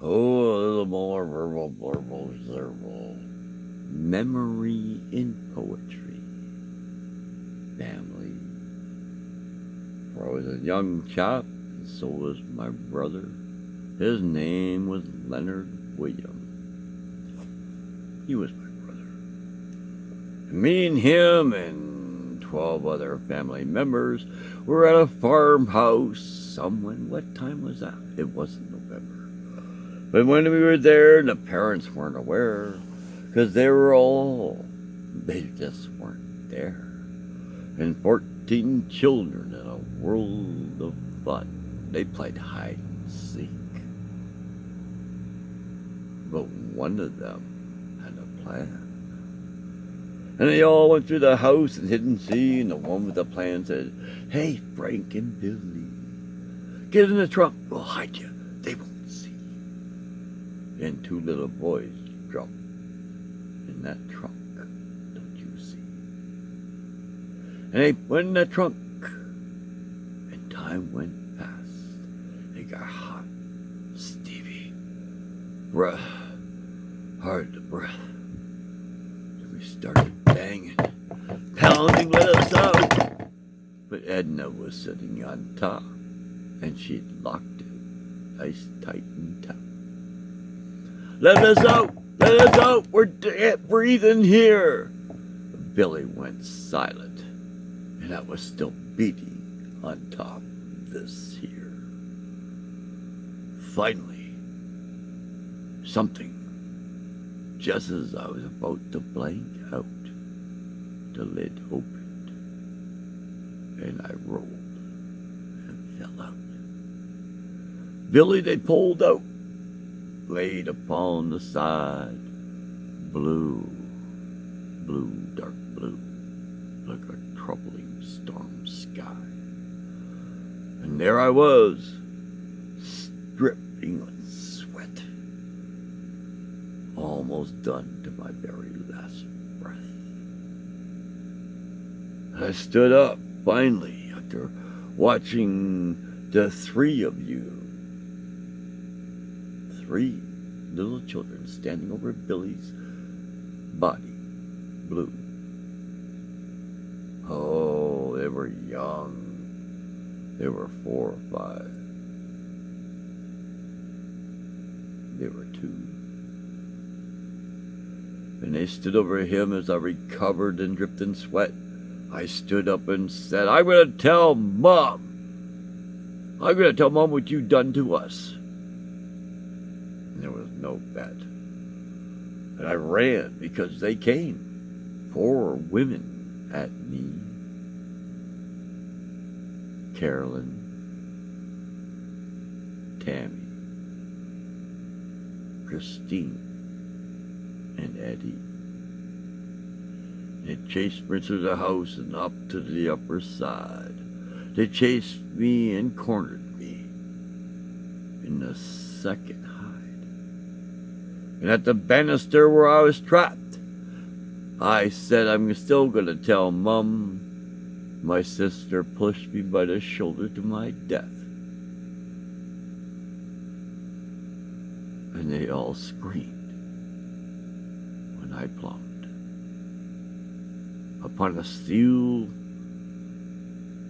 Oh, a little more verbal, blurble, zerble. Memory in poetry. Family. For I was a young chap, and so was my brother. His name was Leonard William. He was my brother. And me and him and 12 other family members were at a farmhouse somewhere. What time was that? It wasn't November. But when we were there, the parents weren't aware because they just weren't there. And 14 children in a world of fun. They played hide and seek. But one of them had a plan. And they all went through the house and hid and see, and the one with the plan said, "Hey, Frank and Billy, get in the trunk, we'll hide you, they won't see." And 2 little boys dropped in that trunk, don't you see? And they went in that trunk, and time went fast. They got hot, Stevie, breath, hard to breath. And we started banging, pounding, let us out. But Edna was sitting on top, and she'd locked it nice, tight, and tough. "Let us out! Let us out! We're breathing here!" Billy went silent, and I was still beating on top of this here. Finally, something, just as I was about to blank out, the lid opened, and I rolled and fell out. Billy, they pulled out, laid upon the side, blue, blue, dark blue, like a troubling storm sky. And there I was, dripping with sweat, almost done to my very last breath. I stood up finally after watching the 3 of you, 3 little children standing over Billy's body, blue. Oh, they were young. They were 4 or 5. They were 2. And they stood over him as I recovered and dripped in sweat. I stood up and said, "I'm going to tell Mom. I'm going to tell Mom what you've done to us." And there was no bet. And I ran because they came. 4 women at me. Carolyn, Tammy, Christine, and Eddie. They chased me through the house and up to the upper side. They chased me and cornered me in the second hide. And at the banister where I was trapped, I said, "I'm still going to tell Mum." My sister pushed me by the shoulder to my death. And they all screamed when I plumped upon a steel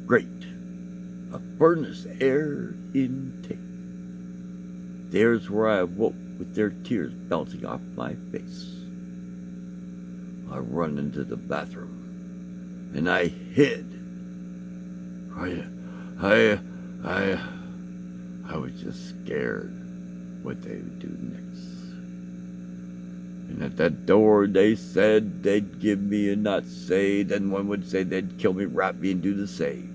grate, a furnace air intake. There's where I awoke with their tears bouncing off my face. I run into the bathroom and I hid. I was just scared what they would do next. And at that door they said they'd give me and not say. Then one would say they'd kill me, wrap me, and do the same.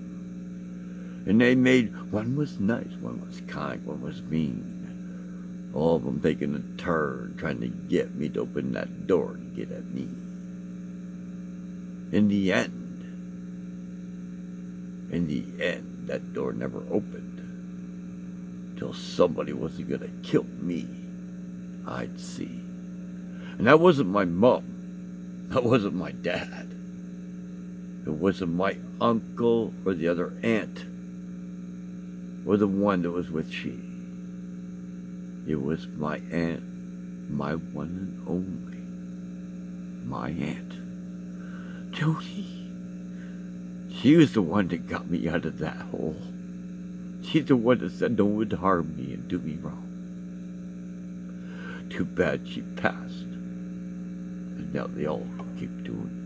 And they made, one was nice, one was kind, one was mean. All of them taking a turn, trying to get me to open that door to get at me. In the end, that door never opened. Till somebody wasn't going to kill me, I'd see. And that wasn't my mom. That wasn't my dad. It wasn't my uncle or the other aunt or the one that was with she. It was my aunt, my one and only, my aunt, Jody. She was the one that got me out of that hole. She's the one that said no one would harm me and do me wrong. Too bad she passed, and now they all keep doing